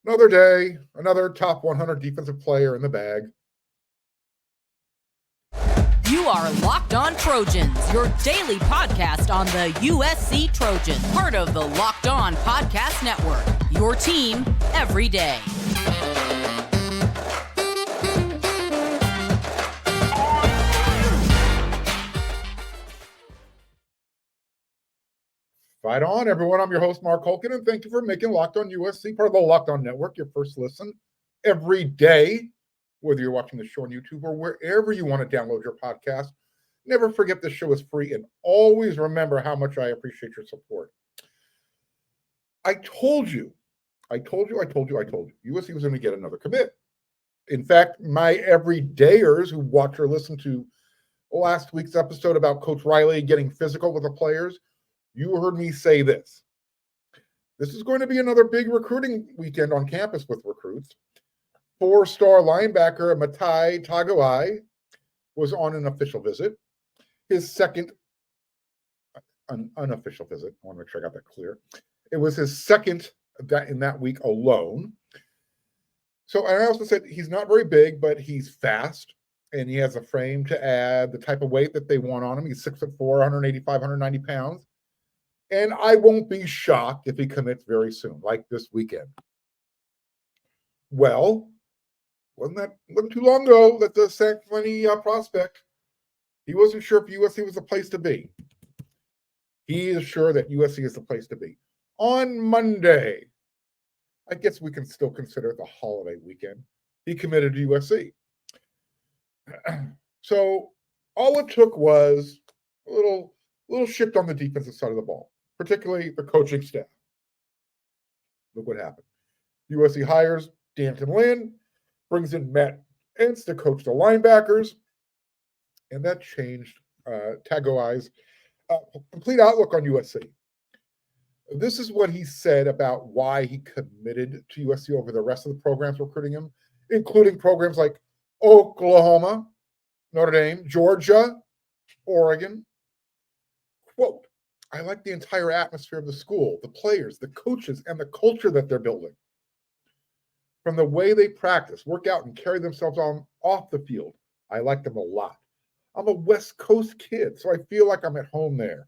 Another day, another top 100 defensive player in the bag. You are Locked On Trojans, your daily podcast on the USC Trojans, part of the Locked On Podcast Network, your team every day. Fight on, everyone. I'm your host, Mark Holkin, and thank you for making Locked On USC part of the Locked On Network your first listen every day, whether you're watching the show on YouTube or wherever you want to download your podcast. Never forget the show is free, and always remember how much I appreciate your support. I told you, USC was going to get another commit. In fact, my everydayers who watch or listen to last week's episode about Coach Riley getting physical with the players, you heard me say this. This is going to be another big recruiting weekend on campus with recruits. 4-star linebacker Matai Tagoa'i was on an official visit. His second unofficial visit. I want to make sure I got that clear. It was his second in that week alone. So I also said he's not very big, but he's fast, and he has a frame to add the type of weight that they want on him. He's 6'4", 185, 190 pounds. And I won't be shocked if he commits very soon, like this weekend. Well, wasn't too long ago that the San Quentin prospect, he wasn't sure if USC was the place to be. He is sure that USC is the place to be. On Monday, I guess we can still consider it the holiday weekend, he committed to USC. So all it took was a little shift on the defensive side of the ball, particularly the coaching staff. Look what happened. USC hires Antonlynn, brings in Matt Entz to coach the linebackers, and that changed Tagoa'i's complete outlook on USC. This is what he said about why he committed to USC over the rest of the programs recruiting him, including programs like Oklahoma, Notre Dame, Georgia, Oregon. Quote, I like the entire atmosphere of the school, the players, the coaches, and the culture that they're building. From the way they practice, work out, and carry themselves on off the field, I like them a lot. I'm a West Coast kid, so I feel like I'm at home there.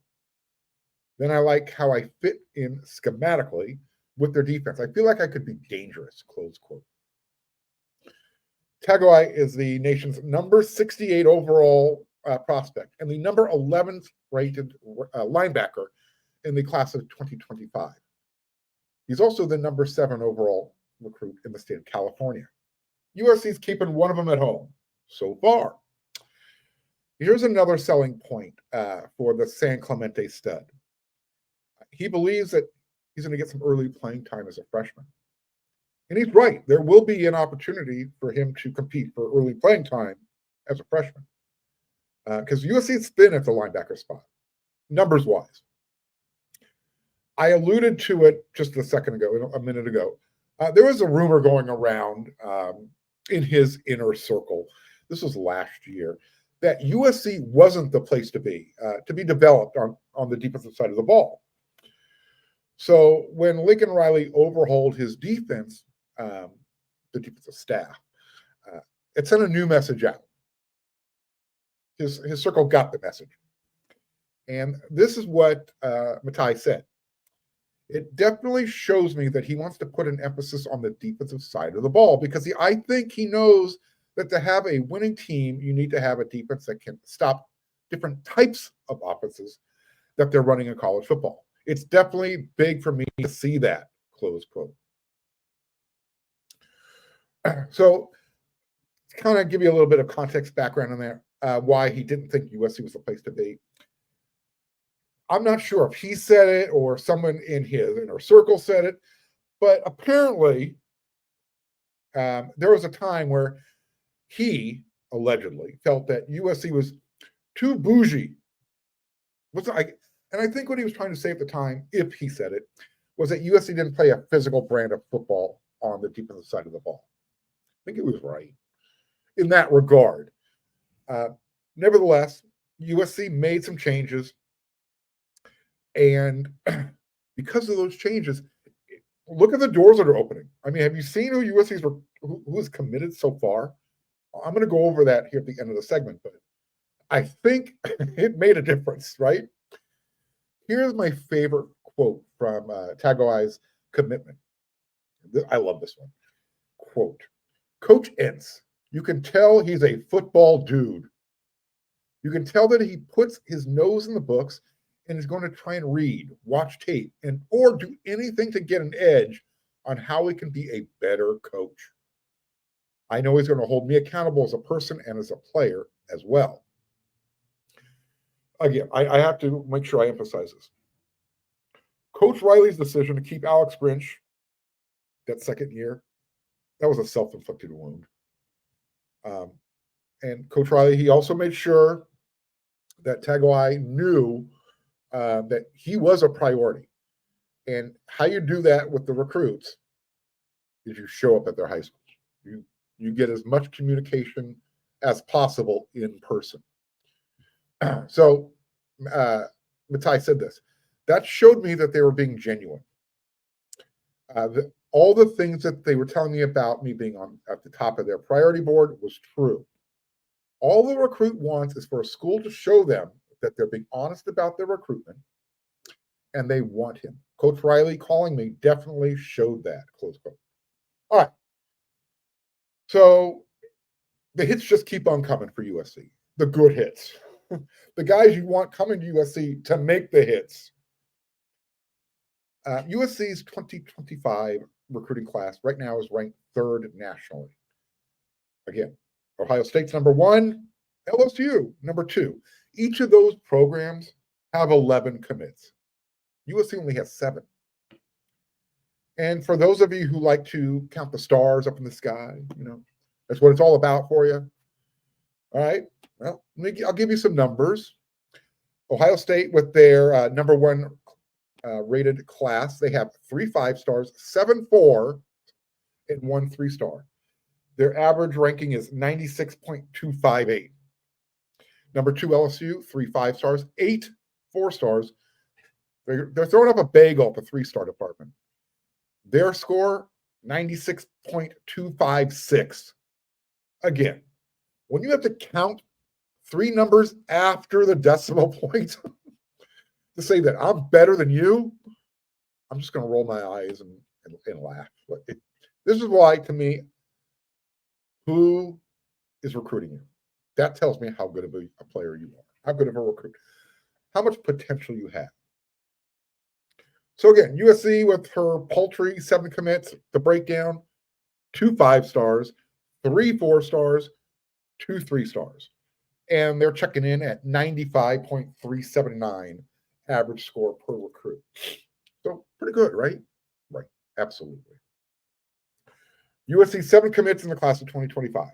Then I like how I fit in schematically with their defense. I feel like I could be dangerous, close quote. Tagoa'i is the nation's number 68 overall prospect and the number 11th rated linebacker in the class of 2025. He's also the number 7 overall recruit in the state of California. USC's keeping one of them at home so far. Here's another selling point for the San Clemente stud. He believes that he's going to get some early playing time as a freshman. And he's right. There will be an opportunity for him to compete for early playing time as a freshman. Because USC is thin at the linebacker spot, numbers-wise. I alluded to it just a minute ago. There was a rumor going around in his inner circle, this was last year, that USC wasn't the place to be developed on the defensive side of the ball. So when Lincoln Riley overhauled his defense, the defensive staff, it sent a new message out. His circle got the message. And this is what Matai said. It definitely shows me that he wants to put an emphasis on the defensive side of the ball because I think he knows that to have a winning team, you need to have a defense that can stop different types of offenses that they're running in college football. It's definitely big for me to see that, close quote. So to kind of give you a little bit of context background on there, why he didn't think USC was the place to be. I'm not sure if he said it or someone in his inner circle said it, but apparently there was a time where he allegedly felt that USC was too bougie. And I think what he was trying to say at the time, if he said it, was that USC didn't play a physical brand of football on the defensive side of the ball. I think he was right in that regard. Nevertheless, USC made some changes. And because of those changes, look at the doors that are opening. I mean, have you seen who USC's who is committed so far? I'm going to go over that here at the end of the segment, but I think it made a difference, right? Here's my favorite quote from Tagoa'i's commitment. I love this one. Quote, Coach Entz, you can tell he's a football dude. You can tell that he puts his nose in the books and is going to try and read, watch tape, and or do anything to get an edge on how he can be a better coach. I know he's going to hold me accountable as a person and as a player as well. Again, I have to make sure I emphasize this. Coach Riley's decision to keep Alex Grinch that second year, that was a self-inflicted wound. And Coach Riley, he also made sure that Tagoa'i knew that he was a priority. And how you do that with the recruits is you show up at their high schools. You get as much communication as possible in person. So Matai said this. That showed me that they were being genuine. All the things that they were telling me about me being at the top of their priority board was true. All the recruit wants is for a school to show them that they're being honest about their recruitment, and they want him. Coach Riley calling me definitely showed that, close quote. All right. So the hits just keep on coming for USC. The good hits. The guys you want coming to USC to make the hits. USC's 2025 recruiting class right now is ranked 3rd nationally. Again, Ohio State's number 1, LSU number 2. Each of those programs have 11 commits. USC only has 7. And for those of you who like to count the stars up in the sky, that's what it's all about for you. All right. Well, I'll give you some numbers. Ohio State, with their number 1 rated class, they have 3 5-stars, 7 4, and 1 3-star. Their average ranking is 96.258. Number 2, LSU, 3 5-stars, 8 4-stars. They're throwing up a bagel at the 3-star department. Their score, 96.256. Again, when you have to count 3 numbers after the decimal point to say that I'm better than you, I'm just going to roll my eyes and laugh. This is why, to me, who is recruiting you? That tells me how good of a player you are, how good of a recruit, how much potential you have. So again, USC with her paltry 7 commits, the breakdown, 2 5-stars, 3 4-stars, 2 3-stars. And they're checking in at 95.379 average score per recruit. So pretty good, right? Right, absolutely. USC 7 commits in the class of 2025.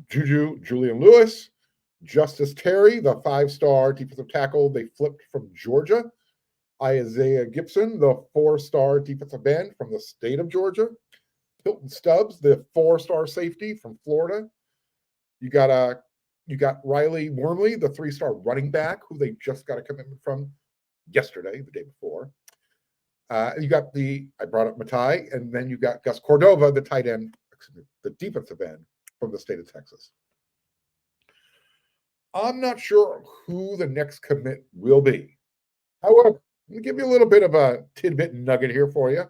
Julian Lewis, Justice Terry, the 5-star defensive tackle they flipped from Georgia. Isaiah Gibson, the 4-star defensive end from the state of Georgia. Hilton Stubbs, the 4-star safety from Florida. You got Riley Wormley, the 3-star running back, who they just got a commitment from yesterday, the day before. I brought up Matai, and then you got Gus Cordova, the tight end, the defensive end from the state of Texas. I'm not sure who the next commit will be. However, let me give you a little bit of a tidbit nugget here for you,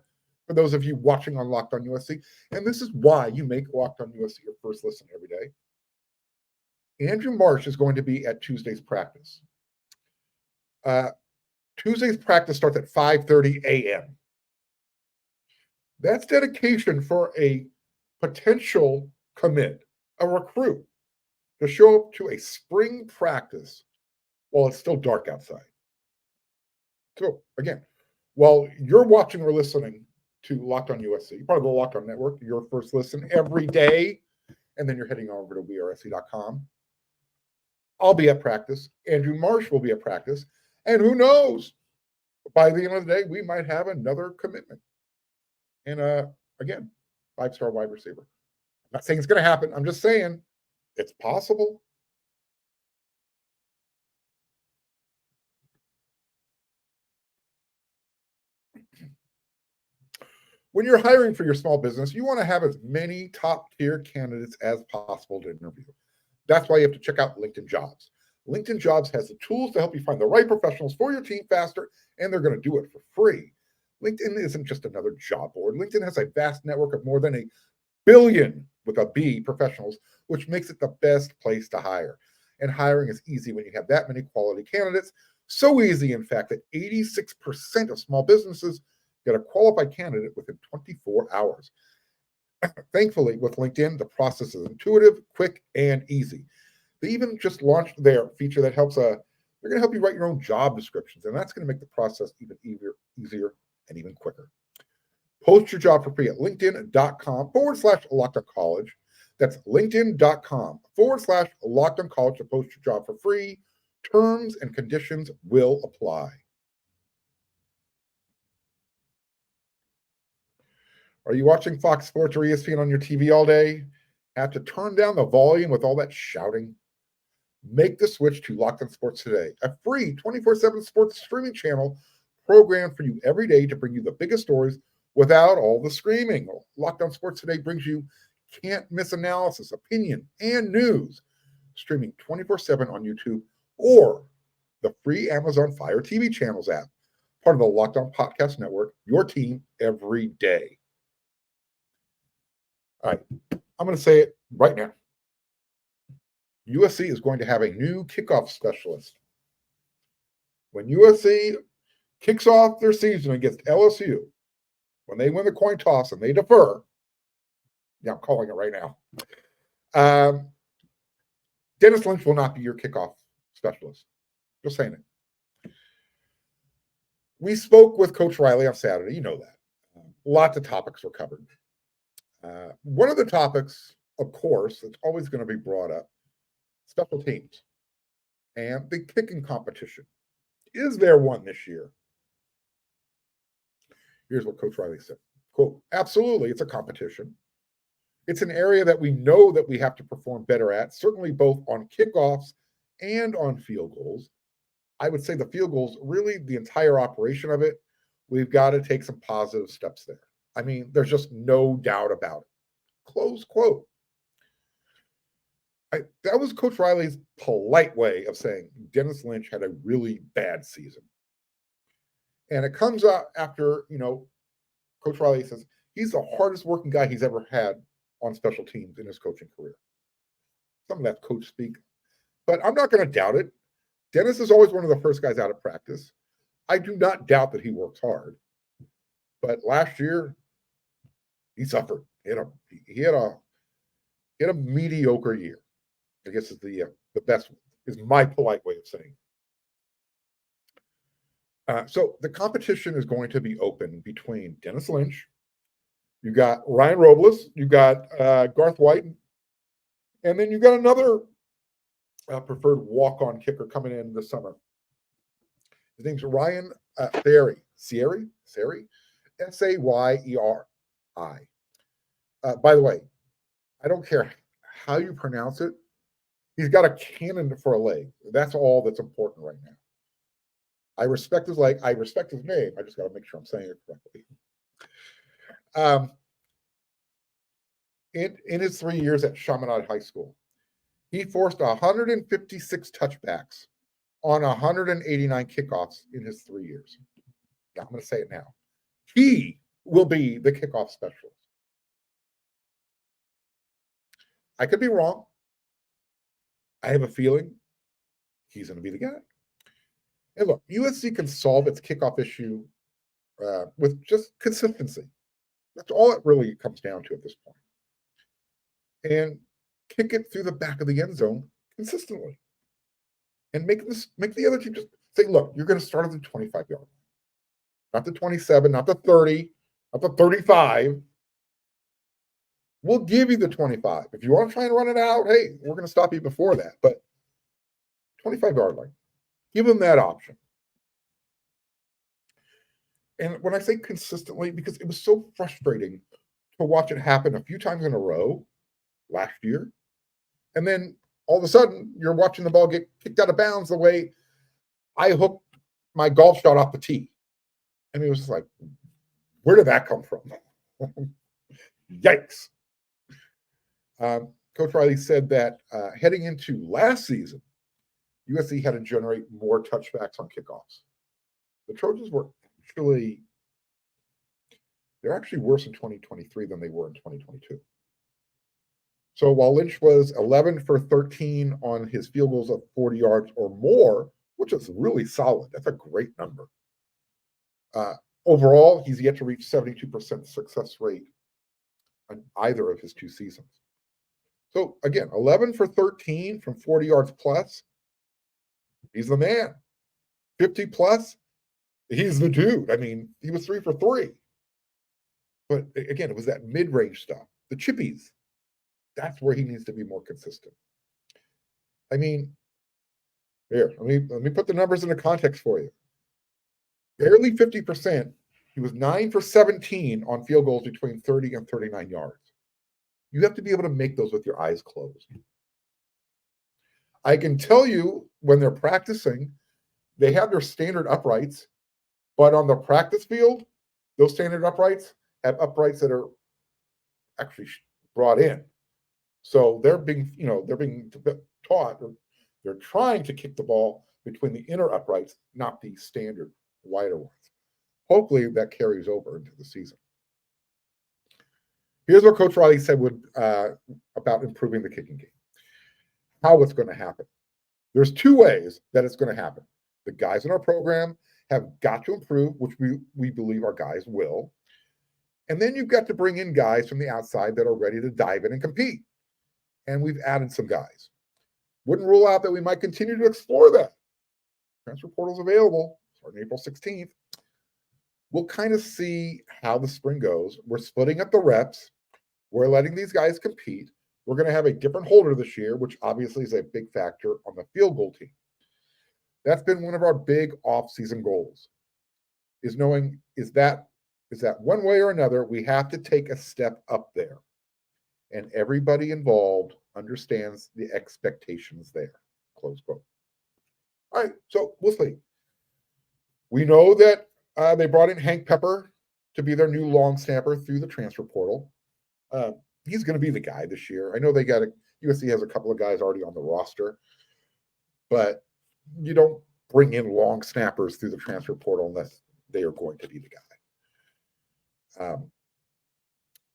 for those of you watching on Locked On USC. And this is why you make Locked On USC your first listen every day. Andrew Marsh is going to be at Tuesday's practice. Tuesday's practice starts at 5:30 a.m. That's dedication for a potential commit, a recruit, to show up to a spring practice while it's still dark outside. So again, while you're watching or listening to Locked On USC, you probably go Locked On Network, your first listen every day, and then you're heading over to wearesc.com. I'll be at practice. Andrew Marsh will be at practice. And who knows, by the end of the day, we might have another commitment. And again, 5-star wide receiver. I'm not saying it's going to happen. I'm just saying it's possible. When you're hiring for your small business, you want to have as many top-tier candidates as possible to interview. That's why you have to check out LinkedIn Jobs. LinkedIn Jobs has the tools to help you find the right professionals for your team faster, and they're going to do it for free. LinkedIn isn't just another job board. LinkedIn has a vast network of more than 1 billion, with a B, professionals, which makes it the best place to hire. And hiring is easy when you have that many quality candidates. So easy, in fact, that 86% of small businesses get a qualified candidate within 24 hours. Thankfully, with LinkedIn, the process is intuitive, quick, and easy. They even just launched their feature that helps, they're going to help you write your own job descriptions, and that's going to make the process even easier and even quicker. Post your job for free at linkedin.com/LockedOnCollege. That's linkedin.com/LockedOnCollege to post your job for free. Terms and conditions will apply. Are you watching Fox Sports or ESPN on your TV all day? Have to turn down the volume with all that shouting? Make the switch to Locked On Sports Today, a free 24/7 sports streaming channel programmed for you every day to bring you the biggest stories without all the screaming. Locked On Sports Today brings you can't-miss analysis, opinion, and news, streaming 24/7 on YouTube or the free Amazon Fire TV channels app, part of the Locked On Podcast Network, your team every day. All right, I'm going to say it right now. USC is going to have a new kickoff specialist. When USC kicks off their season against LSU, when they win the coin toss and they defer, yeah, I'm calling it right now. Dennis Lynch will not be your kickoff specialist. Just saying it. We spoke with Coach Riley on Saturday. You know that. Lots of topics were covered. One of the topics, of course, that's always going to be brought up, special teams and the kicking competition. Is there one this year? Here's what Coach Riley said. Quote, absolutely, it's a competition. It's an area that we know that we have to perform better at, certainly both on kickoffs and on field goals. I would say the field goals, really the entire operation of it, we've got to take some positive steps there. I mean, there's just no doubt about it. Close quote. That was Coach Riley's polite way of saying Dennis Lynch had a really bad season. And it comes out after, Coach Riley says he's the hardest working guy he's ever had on special teams in his coaching career. Some of that's coach speak, but I'm not going to doubt it. Dennis is always one of the first guys out of practice. I do not doubt that he works hard. But last year, he suffered. He had a mediocre year. I guess is the best, is my polite way of saying. So the competition is going to be open between Dennis Lynch, you got Ryan Robles, you got Garth White, and then you got another preferred walk-on kicker coming in this summer. His name's Ryan Sayeri, S-A-Y-E-R-I. By the way, I don't care how you pronounce it. He's got a cannon for a leg. That's all that's important right now. I respect his leg. I respect his name. I just got to make sure I'm saying it correctly. In his 3 years at Chaminade High School, he forced 156 touchbacks on 189 kickoffs in his 3 years. Yeah, I'm going to say it now. He will be the kickoff specialist. I could be wrong. I have a feeling he's going to be the guy. And look, USC can solve its kickoff issue with just consistency. That's all it really comes down to at this point. And kick it through the back of the end zone consistently. And make the other team just say, look, you're going to start at the 25-yard line. Not the 27, not the 30, not the 35. We'll give you the 25. If you want to try and run it out, hey, we're going to stop you before that. But 25-yard line, give them that option. And when I say consistently, because it was so frustrating to watch it happen a few times in a row last year. And then all of a sudden, you're watching the ball get kicked out of bounds the way I hooked my golf shot off the tee. I mean, it was just like, where did that come from? Yikes. Coach Riley said that heading into last season, USC had to generate more touchbacks on kickoffs. The Trojans they're actually worse in 2023 than they were in 2022. So while Lynch was 11 for 13 on his field goals of 40 yards or more, which is really solid, that's a great number. Overall, he's yet to reach 72% success rate on either of his two seasons. So again, 11 for 13 from 40 yards plus, he's the man. 50 plus, he's the dude. I mean, he was 3 for 3. But again, it was that mid-range stuff, the chippies. That's where he needs to be more consistent. I mean, here, let me put the numbers into context for you. Barely 50%. He was 9 for 17 on field goals between 30 and 39 yards. You have to be able to make those with your eyes closed. I can tell you when they're practicing, they have their standard uprights, but on the practice field, those standard uprights have uprights that are actually brought in. So they're being taught, or they're trying to kick the ball between the inner uprights, not the standard wider ones. Hopefully that carries over into the season. Here's what Coach Riley said about improving the kicking game. How it's going to happen. There's two ways that it's going to happen. The guys in our program have got to improve, which we believe our guys will. And then you've got to bring in guys from the outside that are ready to dive in and compete. And we've added some guys. Wouldn't rule out that we might continue to explore that. Transfer portal's available starting April 16th. We'll kind of see how the spring goes. We're splitting up the reps. We're letting these guys compete. We're going to have a different holder this year, which obviously is a big factor on the field goal team. That's been one of our big off-season goals, is knowing is that one way or another, we have to take a step up there. And everybody involved understands the expectations there, close quote. All right, so we'll see. We know that they brought in Hank Pepper to be their new long snapper through the transfer portal. He's going to be the guy this year. I know USC has a couple of guys already on the roster, but you don't bring in long snappers through the transfer portal unless they are going to be the guy.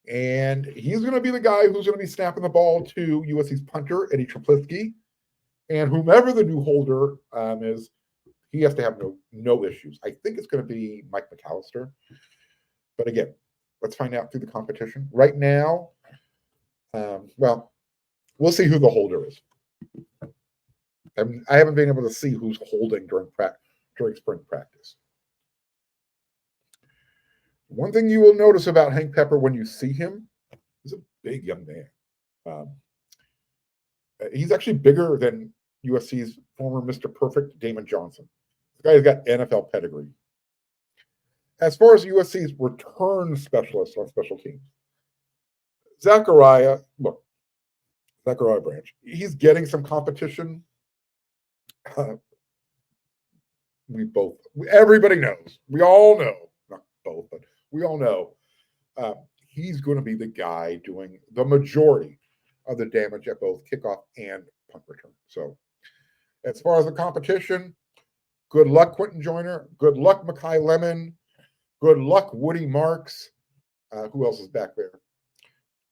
And he's going to be the guy who's going to be snapping the ball to USC's punter, Eddie Treplisky, and whomever the new holder is, he has to have no issues. I think it's going to be Mike McAllister. But again, let's find out through the competition. Right now, we'll see who the holder is. I haven't been able to see who's holding during spring practice. One thing you will notice about Hank Pepper when you see him, he's a big young man. He's actually bigger than USC's former Mr. Perfect, Damon Johnson. This guy's got NFL pedigree. As far as USC's return specialist on special teams, Zachariah Branch, he's getting some competition. Everybody knows. We all know, not both, but we all know he's going to be the guy doing the majority of the damage at both kickoff and punt return. So as far as the competition, good luck, Quentin Joyner. Good luck, Makai Lemon. Good luck, Woody Marks. Who else is back there?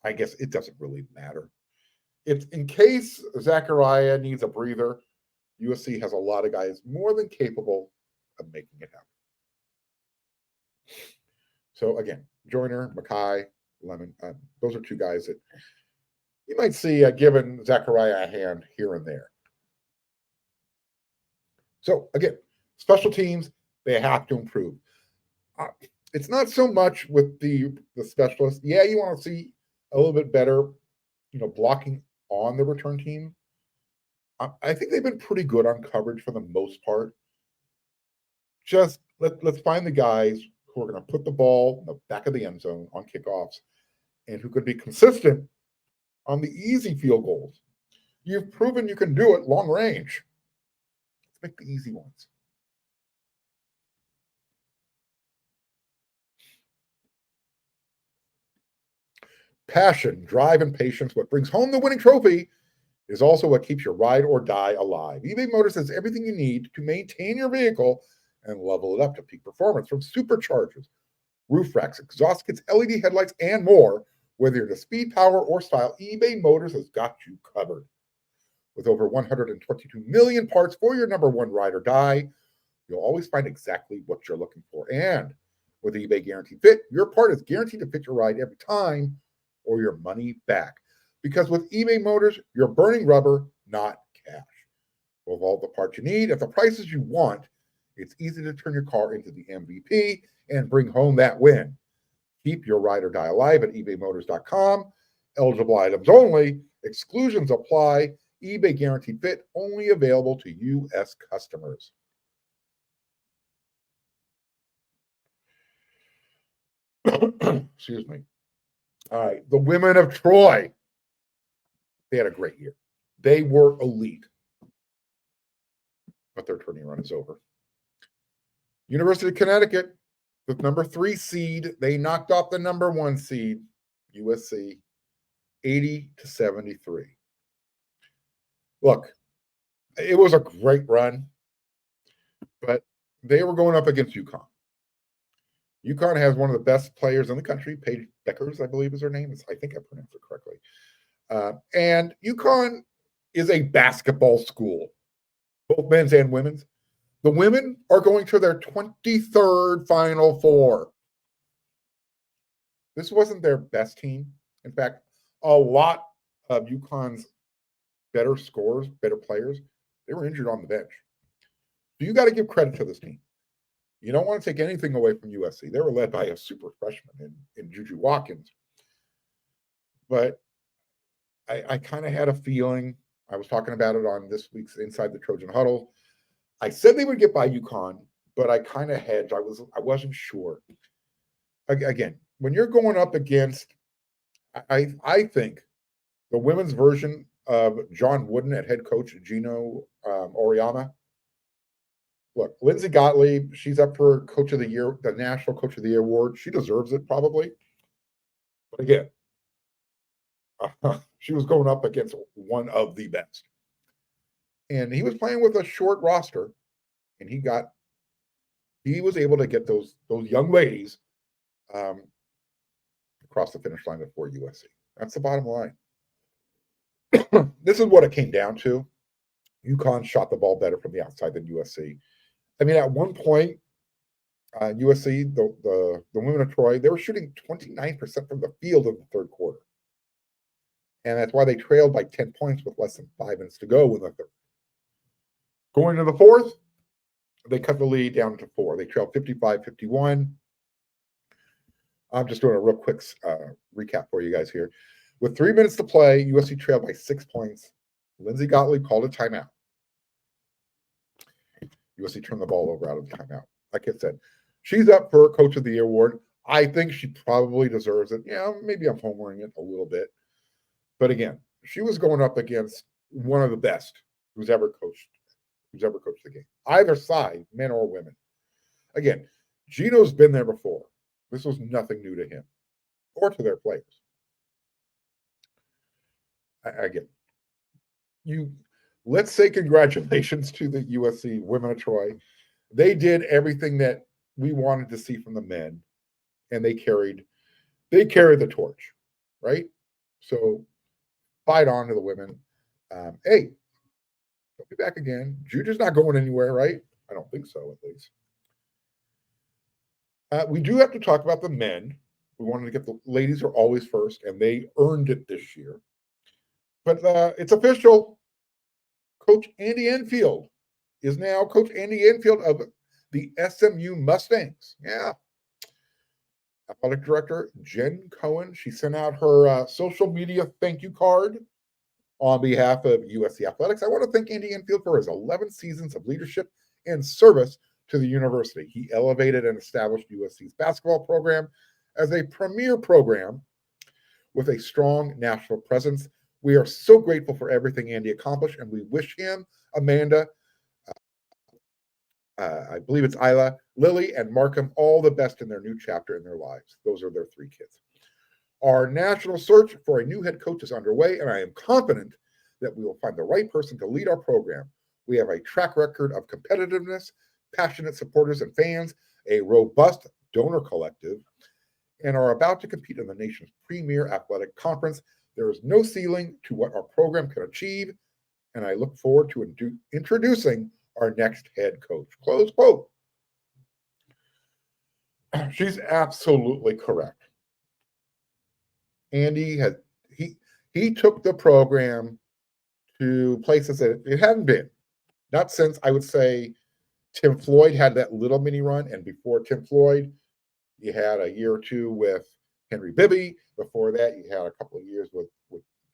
I guess it doesn't really matter. It's in case Zachariah needs a breather, USC has a lot of guys more than capable of making it happen. So again, Joyner, Makai, Lemon, those are two guys that you might see giving Zachariah a hand here and there. So again, special teams, they have to improve. It's not so much with the specialists. Yeah, you want to see a little bit better, blocking on the return team. I think they've been pretty good on coverage for the most part. Just let's find the guys who are going to put the ball in the back of the end zone on kickoffs and who could be consistent on the easy field goals. You've proven you can do it long range. Let's make the easy ones. Passion, drive, and patience, what brings home the winning trophy, is also what keeps your ride or die alive. eBay Motors has everything you need to maintain your vehicle and level it up to peak performance, from superchargers, roof racks, exhaust kits, LED headlights, and more. Whether you're into speed, power, or style, eBay Motors has got you covered. With over 122 million parts for your number one ride or die, you'll always find exactly what you're looking for. And with eBay Guaranteed Fit, your part is guaranteed to fit your ride every time or your money back. Because with eBay Motors, you're burning rubber, not cash. With all the parts you need at the prices you want, it's easy to turn your car into the MVP and bring home that win. Keep your ride or die alive at ebaymotors.com. Eligible items only. Exclusions apply. eBay Guaranteed Fit only available to U.S. customers. Excuse me. All right. The women of Troy. They had a great year. They were elite. But their turning run is over. University of Connecticut, the number 3 seed, they knocked off the number 1 seed, USC, 80-73. Look, it was a great run, but they were going up against UConn. UConn has one of the best players in the country, Paige Beckers, I believe is her name. I think I pronounced it correctly. And UConn is a basketball school, both men's and women's. The women are going to their 23rd Final Four. This wasn't their best team. In fact, a lot of UConn's better scorers, better players, they were injured on the bench. So you got to give credit to this team. You don't want to take anything away from USC. They were led by a super freshman in Juju Watkins. But I kind of had a feeling, I was talking about it on this week's Inside the Trojan Huddle. I said they would get by UConn, but I kind of hedged. I wasn't sure. Again, when you're going up against, I think the women's version of John Wooden at head coach Gino Auriemma. Look, Lindsay Gottlieb, she's up for Coach of the Year, the National Coach of the Year award. She deserves it probably. But again, she was going up against one of the best. And he was playing with a short roster, and he was able to get those young ladies across the finish line before USC. That's the bottom line. This is what it came down to. UConn shot the ball better from the outside than USC. I mean, at one point, USC, the women of Troy, they were shooting 29% from the field in the third quarter. And that's why they trailed by 10 points with less than 5 minutes to go in the third. Going to the fourth, they cut the lead down to 4. They trailed 55-51. I'm just doing a real quick recap for you guys here. With 3 minutes to play, USC trailed by 6 points. Lindsay Gottlieb called a timeout. USC turned the ball over out of the timeout. Like I said, she's up for Coach of the Year award. I think she probably deserves it. Yeah, maybe I'm homering it a little bit. But again, she was going up against one of the best who's ever coached the game. Either side, men or women. Again, Gino's been there before. This was nothing new to him or to their players. Again, let's say congratulations to the USC women of Troy. They did everything that we wanted to see from the men, and they carried the torch, right? So fight on to the women. Hey, they'll be back again. Juju's not going anywhere, right? I don't think so, at least. We do have to talk about the men. We wanted to get the ladies are always first, and they earned it this year. But it's official. Coach Andy Enfield is now Coach Andy Enfield of the SMU Mustangs. Yeah. Athletic Director Jen Cohen, she sent out her social media thank you card on behalf of USC Athletics. I want to thank Andy Enfield for his 11 seasons of leadership and service to the university. He elevated and established USC's basketball program as a premier program with a strong national presence. We are so grateful for everything Andy accomplished, and we wish him, Amanda, I believe it's Isla, Lily, and Markham all the best in their new chapter in their lives. Those are their 3 kids. Our national search for a new head coach is underway, and I am confident that we will find the right person to lead our program. We have a track record of competitiveness, passionate supporters and fans, a robust donor collective, and are about to compete in the nation's premier athletic conference. There is no ceiling to what our program can achieve, and I look forward to introducing our next head coach. Close quote. She's absolutely correct. Andy he took the program to places that it hadn't been. Not since, I would say, Tim Floyd had that little mini run, and before Tim Floyd, you had a year or two with Henry Bibby. Before that, you had a couple of years with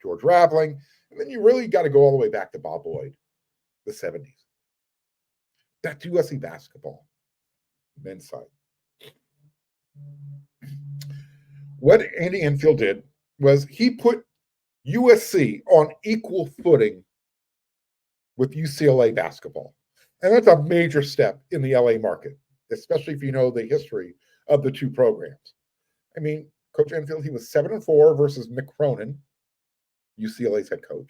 George Raveling. And then you really got to go all the way back to Bob Boyd, the 70s. That's USC basketball, men's side. What Andy Enfield did was he put USC on equal footing with UCLA basketball. And that's a major step in the LA market, especially if you know the history of the two programs. I mean, Coach Enfield, he was 7-4 versus Mick Cronin, UCLA's head coach.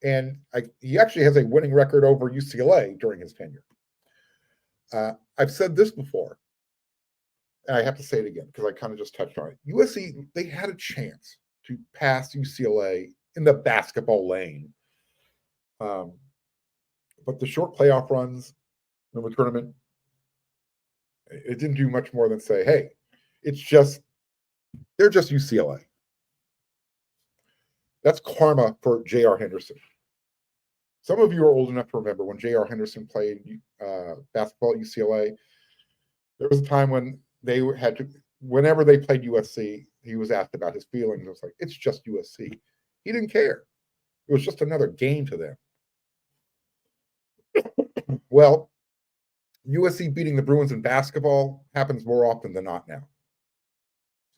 And he actually has a winning record over UCLA during his tenure. I've said this before, and I have to say it again because I kind of just touched on it. USC, they had a chance to pass UCLA in the basketball lane. But the short playoff runs in the tournament, it didn't do much more than say, hey, they're just UCLA. That's karma for J.R. Henderson. Some of you are old enough to remember when J.R. Henderson played basketball at UCLA. There was a time when they had to, whenever they played USC, he was asked about his feelings. It was like, it's just USC. He didn't care. It was just another game to them. Well, USC beating the Bruins in basketball happens more often than not now.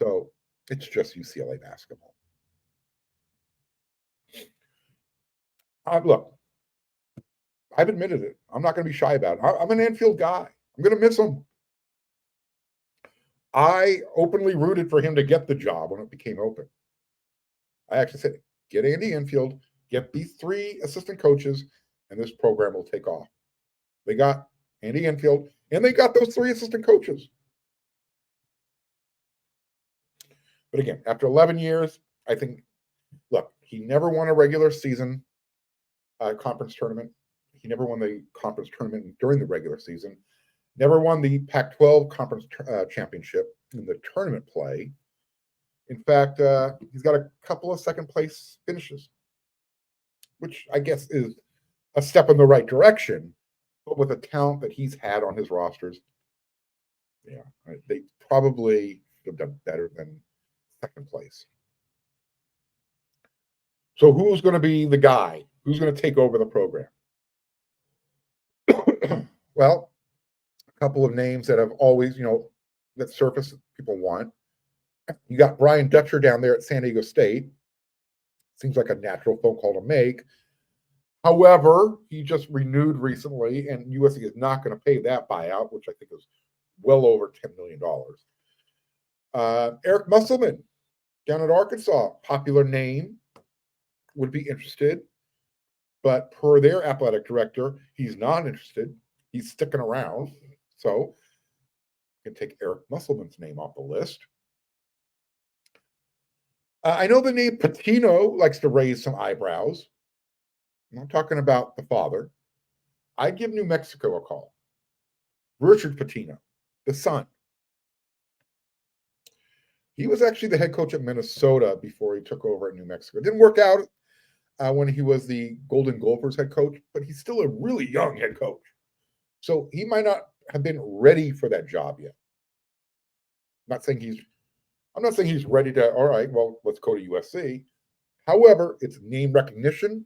So it's just UCLA basketball. Look, I've admitted it. I'm not going to be shy about it. I'm an Enfield guy. I'm going to miss him. I openly rooted for him to get the job when it became open. I actually said, get Andy Enfield, get these 3 assistant coaches, and this program will take off. They got Andy Enfield, and they got those 3 assistant coaches. But again, after 11 years, I think, look, he never won a regular season conference tournament. He never won the conference tournament during the regular season. Never won the Pac-12 conference championship in the tournament play. In fact, he's got a couple of second-place finishes, which I guess is a step in the right direction. But with the talent that he's had on his rosters, yeah, they probably have done better than second place. So who's going to be the guy? Who's going to take over the program? Well, a couple of names that have always, that surface people want. You got Brian Dutcher down there at San Diego State. Seems like a natural phone call to make. However, he just renewed recently, and USC is not going to pay that buyout, which I think is well over $10 million. Eric Musselman down at Arkansas, popular name, would be interested. But per their athletic director, he's not interested. He's sticking around. So you can take Eric Musselman's name off the list. I know the name Pitino likes to raise some eyebrows. I'm not talking about the father. I'd give New Mexico a call. Richard Pitino, the son. He was actually the head coach at Minnesota before he took over at New Mexico. It didn't work out when he was the Golden Gophers head coach, but he's still a really young head coach. So he might not have been ready for that job yet. I'm not saying he's ready to, all right, well, let's go to USC. However, it's name recognition.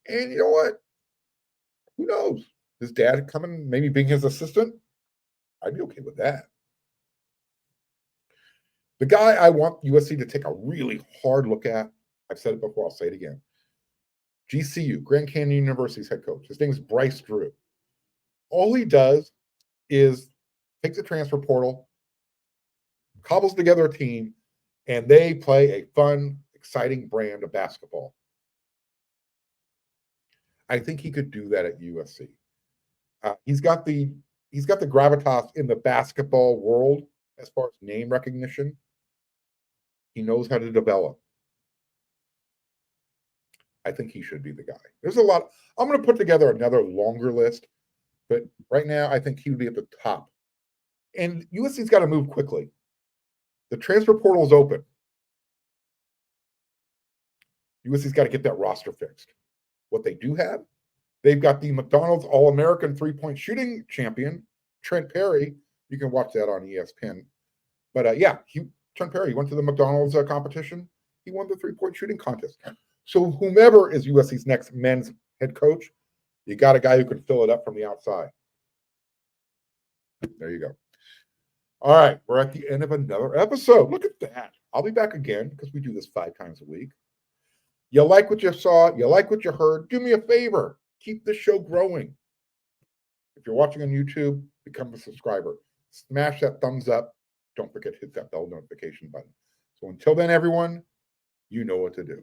And you know what? Who knows? His dad coming, maybe being his assistant. I'd be okay with that. The guy I want USC to take a really hard look at, I've said it before, I'll say it again. GCU, Grand Canyon University's head coach. His name is Bryce Drew. All he does is take the transfer portal, cobbles together a team, and they play a fun, exciting brand of basketball. I think he could do that at USC. He's got the gravitas in the basketball world as far as name recognition. He knows how to develop. I think he should be the guy. There's a lot. I'm going to put together another longer list, but right now I think he would be at the top. And USC's got to move quickly. The transfer portal is open. USC's got to get that roster fixed. What they do have, they've got the McDonald's All-American three-point shooting champion, Trent Perry. You can watch that on ESPN. But Trent Perry went to the McDonald's competition. He won the three-point shooting contest. So whomever is USC's next men's head coach, you got a guy who can fill it up from the outside. There you go. All right, we're at the end of another episode. Look at that. I'll be back again because we do this 5 times a week. You like what you saw? You like what you heard? Do me a favor. Keep the show growing. If you're watching on YouTube, become a subscriber. Smash that thumbs up. Don't forget to hit that bell notification button. So until then, everyone, you know what to do.